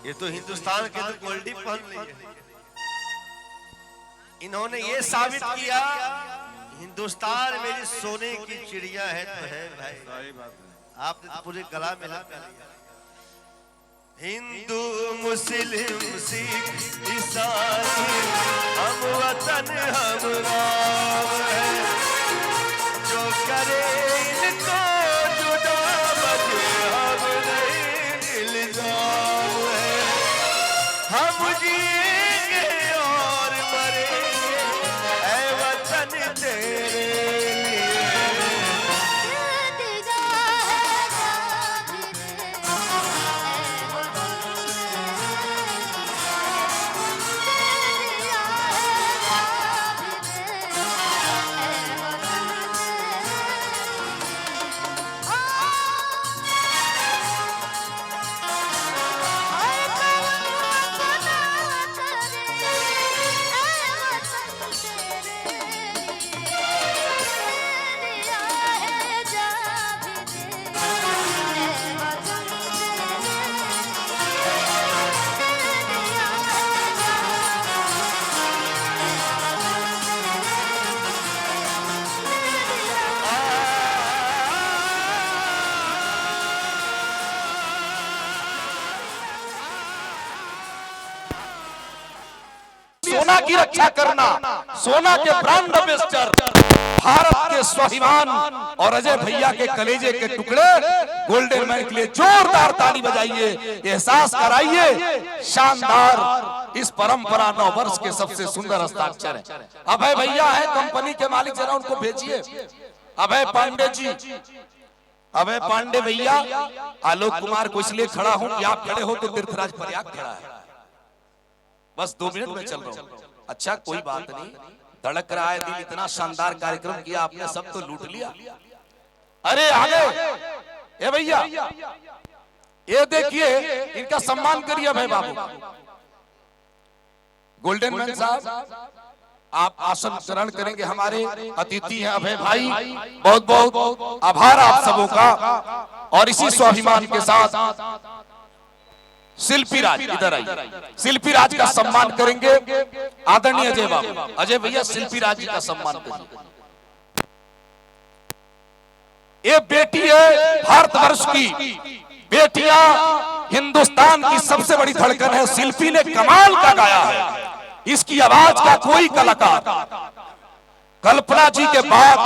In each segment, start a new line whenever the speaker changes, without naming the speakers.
ये तो हिंदुस्तान के तो गोल्डी पहन लिए। इन्होंने ये साबित किया हिंदुस्तान मेरी सोने की चिड़िया है तो है भाई। आपने तो पूरे गला में लगा लिया। हिंदू मुस्लिम सिख ईसाई हम वतन हम राम है, जो करे इनको जुदा मजहब नहीं इल्जाम है। हम जिएंगे और मरेंगे ऐ वतन तेरे
सोना की रक्षा करना, सोना के ब्रांड एम्बेसडर भारत के स्वाभिमान और अजय भैया के कलेजे के टुकड़े गोल्डन मैन के लिए जोरदार ताली बजाइए, एहसास कराइए शानदार इस परंपरा 9 वर्ष के सबसे सुंदर हस्ताक्षर है। अभय भैया है कंपनी के मालिक, जरा उनको भेजिए। अभय पांडे जी, अभय पांडे भैया, आलोक कुमार को इसलिए खड़ा हूं कि आप खड़े हो तो तीर्थराज प्रयाग खड़ा है। बस 2 मिनट में चल रहा हूं। अच्छा कोई बात नहीं, धड़क रहा है दिल, इतना शानदार कार्यक्रम किया आपने, सब तो लूट लिया। अरे आगे ए भैया, ये देखिए इनका सम्मान करिए भाई बाबू। गोल्डन मैन साहब आप आसन ग्रहण करेंगे, हमारे अतिथि हैं अभय भाई, बहुत बहुत आभार आप सबों का। और इसी स्वाभिमान के साथ शिल्पी राज इधर आइए, शिल्पी राज का सम्मान करेंगे आदरणीय अजय बाबू। अजय भैया शिल्पी राज जी का सम्मान करेंगे। ये बेटी है भारतवर्ष की, बेटियां हिंदुस्तान की सबसे बड़ी धड़कन है। शिल्पी ने कमाल का गाया है, इसकी आवाज का कोई कलाकार, कल्पना जी के बाद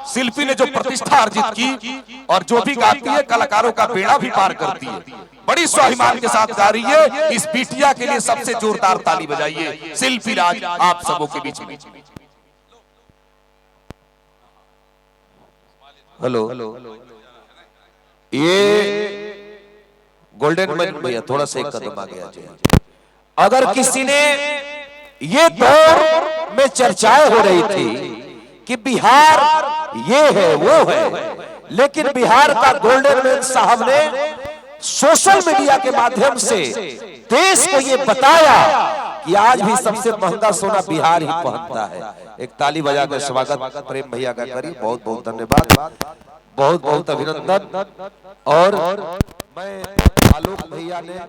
शिल्पी ने जो प्रतिष्ठा अर्जित की और जो भी गाती है कलाकारों का बेड़ा भी पार करती है। बड़ी स्वाभिमान के साथ गा रही है। इस बिटिया के लिए सबसे जोरदार ताली बजाइए। शिल्पी राज आप सबों के बीच में। हेलो, ये गोल्डन मैन भैया थोड़ा सा एक कदम आ गया। अगर किसी ने ये दौर में चर्चाएं हो रही थी कि बिहार ये है वो है, लेकिन बिहार का गोल्डन मैन साहब ने सोशल मीडिया के माध्यम से देश को ये बताया कि आज भी सबसे महंगा सोना बिहार ही पहनता है। एक ताली बजाकर स्वागत प्रेम भैया का करिए। बहुत बहुत धन्यवाद, बहुत बहुत अभिनंदन। और मैं आलोक भैया ने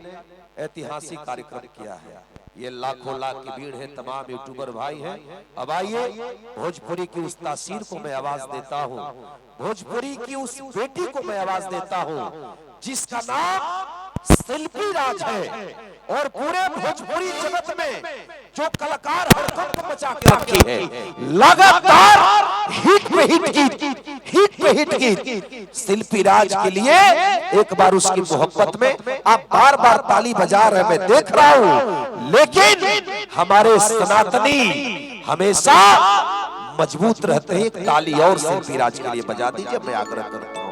ऐतिहासिक कार्यक्रम किया है। ये लाखों लाख की भीड़ है, तमाम यूट्यूबर भाई हैं। अब आइए भोजपुरी की उस तासीर को मैं आवाज देता हूँ, भोजपुरी की उस बेटी को मैं आवाज देता हूँ जिसका नाम शिल्पी राज है। और पूरे भोजपुरी जगत में जो कलाकार हड़कंप को बचा के रखी है, लगातार हिट पे हिट गीत, हिट पे हिट गीत। शिल्पी राज के लिए एक बार उसकी मोहब्बत में आप बार बार ताली बजा रहे, मैं देख रहा हूं, लेकिन हमारे सनातनी हमेशा मजबूत रहते हैं। एक ताली और शिल्पी राज के लिए बजा दीजिए, मैं आग्रह करता हूं।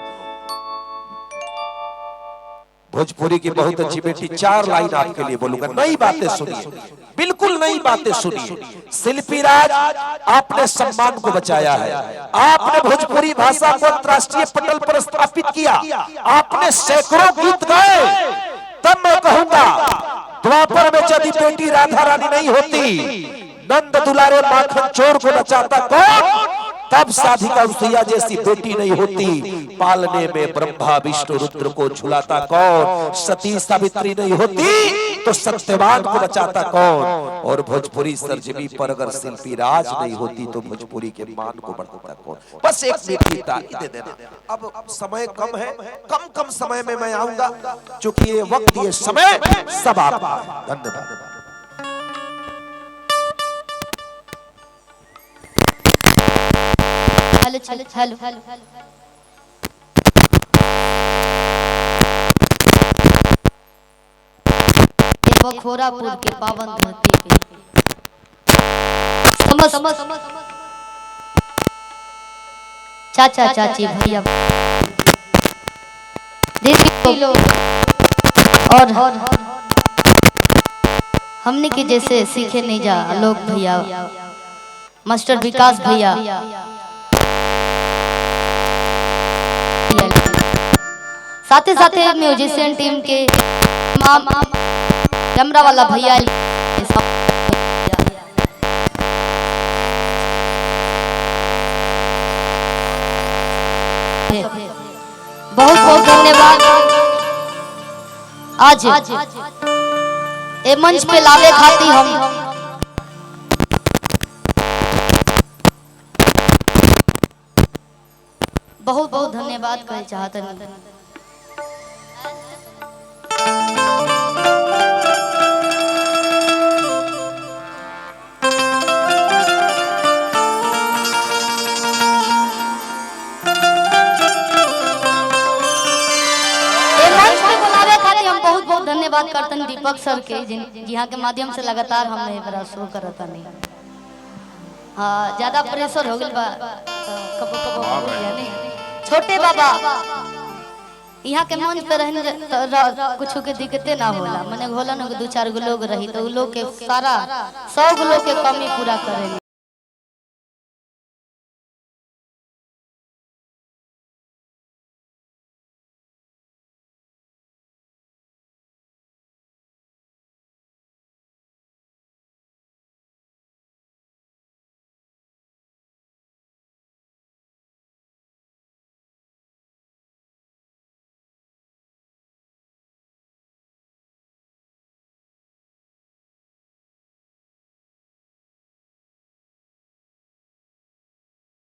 भोजपुरी की बहुत अच्छी बेटी, 4 लाइन आपके लिए बोलूंगा। नई बातें सुनिए, बिल्कुल नई बातें सुनिए। शिल्पी राज आपने सम्मान को बचाया है, आपने भोजपुरी भाषा को अंतर्राष्ट्रीय पटल पर स्थापित किया, आपने सैकड़ों गीत गाए। तब मैं कहूंगा द्वापर में यदि बेटी राधा रानी नहीं होती, नंद दुलारे माखन चोर को बचाता कौन? तब साधिका उसिया जैसी बेटी नहीं होती। पालने में ब्रह्मा विष्णु रुद्र को झुलाता कौन? सती सावित्री नहीं होती तो सत्यवान को बचाता कौन? और भोजपुरी सरजमी पर अगर शिल्पी राज नहीं होती तो भोजपुरी के मान को बढ़ाता कौन? बस एक मीठी ताली दे देना। अब समय कम है, कम समय में मैं आऊंगा, क्योंकि ये वक्त ये समय सब आपका है। धन्यवाद।
हेलो बखोरापुर के पावन धरती पे समझ चाचा चाची भैया दीदी लोग और हमने के जैसे सीखे नहीं जा आलोक भैया, मास्टर विकास भैया, साथ ही म्यूजिशियन टीम के कैमरा वाला भैया, बहुत बहुत धन्यवाद। आज ए मंच पे लावे खाती हम बहुत बहुत धन्यवाद कहे चाहते हैं। धन्यवाद करते हैं दीपक सर के, जिहाँ के माध्यम से लगातार हमने बड़ा शो करता नहीं। हाँ, ज्यादा प्रेशर हो गया छोटे बाबा यहाँ के मंच पे रहने कुछ के दिक्कते ना होला, मैंने होला ना 2-4 गो लोग रही तो लोग के सारा 100 गो लोग के कमी पूरा करेंगे।